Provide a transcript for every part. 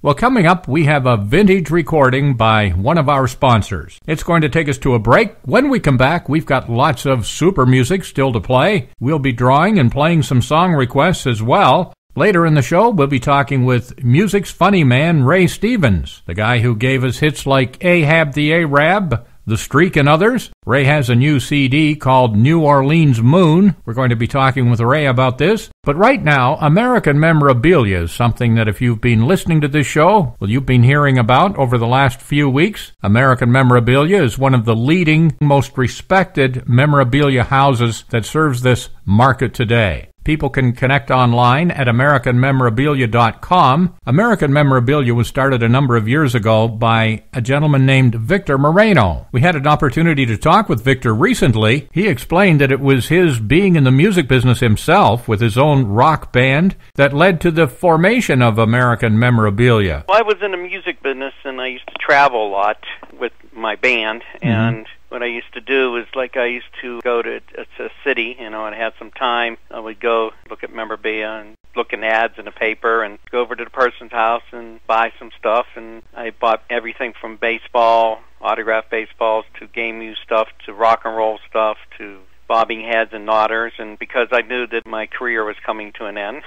Well, coming up, we have a vintage recording by one of our sponsors. It's going to take us to a break. When we come back, we've got lots of super music still to play. We'll be drawing and playing some song requests as well. Later in the show, we'll be talking with music's funny man, Ray Stevens, the guy who gave us hits like Ahab the Arab, The Streak, and others. Ray has a new CD called New Orleans Moon. We're going to be talking with Ray about this. But right now, American memorabilia is something that if you've been listening to this show, well, you've been hearing about over the last few weeks. American memorabilia is one of the leading, most respected memorabilia houses that serves this market today. People can connect online at AmericanMemorabilia.com. American Memorabilia was started a number of years ago by a gentleman named Victor Moreno. We had an opportunity to talk with Victor recently. He explained that it was his being in the music business himself with his own rock band that led to the formation of American Memorabilia. Well, I was in the music business and I used to travel a lot with my band, and what I used to do was, like, I used to go to a city, and I had some time. I would go look at memorabilia and look in ads in the paper and go over to the person's house and buy some stuff. And I bought everything from baseball, autographed baseballs, to game used stuff, to rock and roll stuff, to bobbing heads and knotters. And because I knew that my career was coming to an end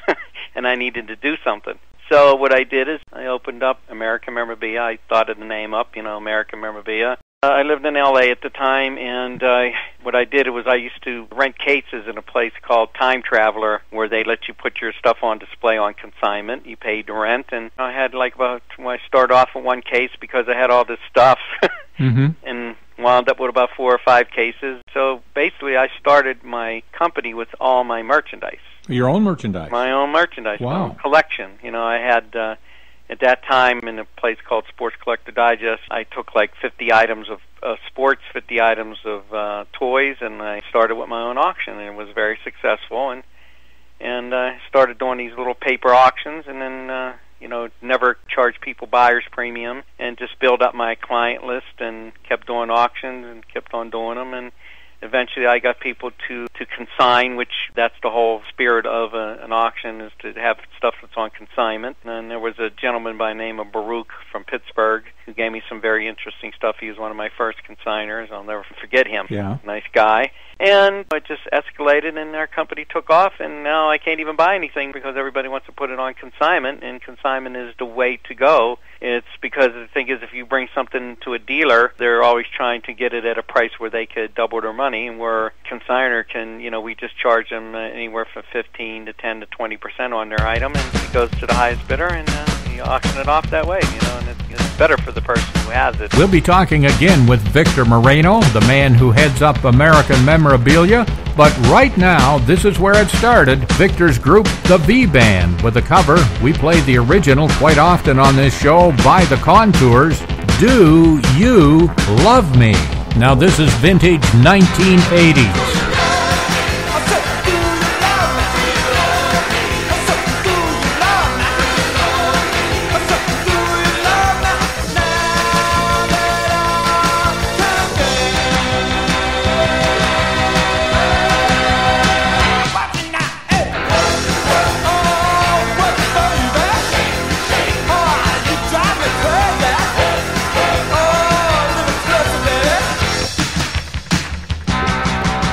and I needed to do something. So what I did is I opened up American Memorabilia. I thought of the name up, American Memorabilia. I lived in L.A. at the time, and what I did was I used to rent cases in a place called Time Traveler, where they let you put your stuff on display on consignment. You paid the rent, and I had I started off with one case because I had all this stuff, and wound up with about 4 or 5 cases. So basically I started my company with all my merchandise. Your own merchandise? My own merchandise. Wow. My own collection. I had... at that time, in a place called Sports Collector Digest, I took like 50 items of sports, 50 items of toys, and I started with my own auction, and it was very successful. And I started doing these little paper auctions, and then never charged people buyer's premium, and just built up my client list and kept doing auctions and kept on doing them. And eventually I got people to consign, which that's the whole spirit of an auction, is to have stuff that's on consignment. And there was a gentleman by the name of Baruch from Pittsburgh who gave me some very interesting stuff. He was one of my first consigners. I'll never forget him. Yeah. Nice guy. And it just escalated, and our company took off, and now I can't even buy anything because everybody wants to put it on consignment, and consignment is the way to go. It's because the thing is, if you bring something to a dealer, they're always trying to get it at a price where they could double their money, and where consignor can, we just charge them anywhere from 15 to 10 to 20% on their item, and it goes to the highest bidder, and you auction it off that way, and it's better for the person who has it. We'll be talking again with Victor Moreno, the man who heads up American Memorabilia. But right now, this is where it started. Victor's group, the V Band, with a cover. We play the original quite often on this show by the Contours. Do You Love Me? Now this is vintage 1980s.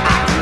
I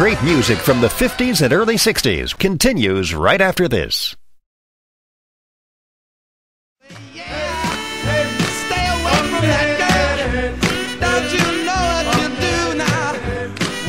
great music from the 50s and early 60s continues right after this.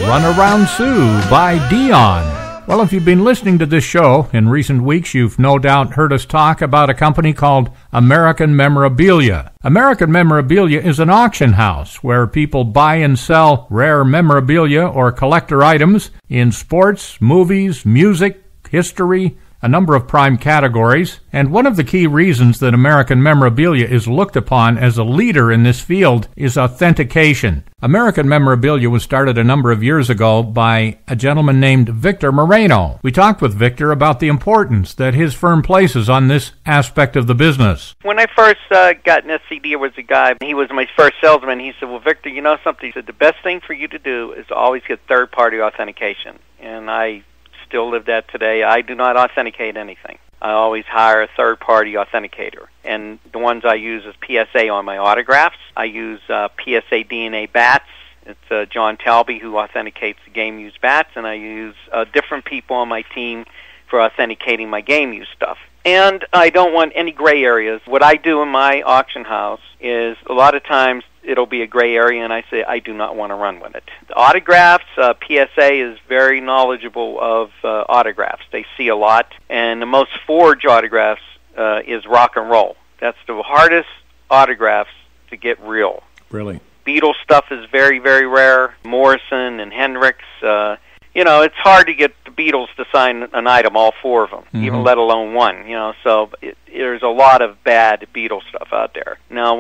Run Around Sue by Dion. Well, if you've been listening to this show in recent weeks, you've no doubt heard us talk about a company called American Memorabilia. American Memorabilia is an auction house where people buy and sell rare memorabilia or collector items in sports, movies, music, history, a number of prime categories, and one of the key reasons that American Memorabilia is looked upon as a leader in this field is authentication. American Memorabilia was started a number of years ago by a gentleman named Victor Moreno. We talked with Victor about the importance that his firm places on this aspect of the business. When I first got an SCD, there was a guy, he was my first salesman. He said, well, Victor, you know something? He said, the best thing for you to do is always get third-party authentication. And I still live that today. I do not authenticate anything. I always hire a third-party authenticator. And the ones I use is PSA on my autographs. I use PSA DNA bats. It's John Talby who authenticates the game-used bats, and I use different people on my team for authenticating my game-use stuff. And I don't want any gray areas. What I do in my auction house is a lot of times it'll be a gray area, and I say I do not want to run with it. The autographs, PSA is very knowledgeable of autographs. They see a lot, and the most forged autographs is rock and roll. That's the hardest autographs to get real. Really? Beatles stuff is very, very rare. Morrison and Hendrix. It's hard to get the Beatles to sign an item, all four of them, even let alone one. So there's a lot of bad Beatles stuff out there. Now,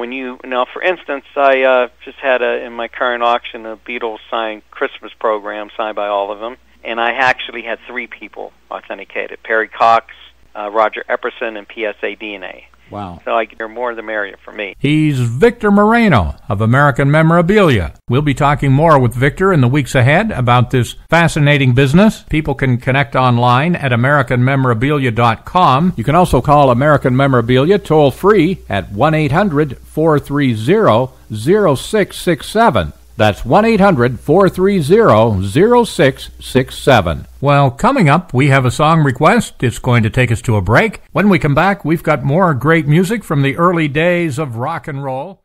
for instance, I just had in my current auction a Beatles signed Christmas program signed by all of them, and I actually had 3 people authenticated: Perry Cox, Roger Epperson, and PSA DNA. Wow. So the more the merrier for me. He's Victor Moreno of American Memorabilia. We'll be talking more with Victor in the weeks ahead about this fascinating business. People can connect online at AmericanMemorabilia.com. You can also call American Memorabilia toll-free at 1-800-430-0667. That's 1-800-430-0667. Well, coming up, we have a song request. It's going to take us to a break. When we come back, we've got more great music from the early days of rock and roll.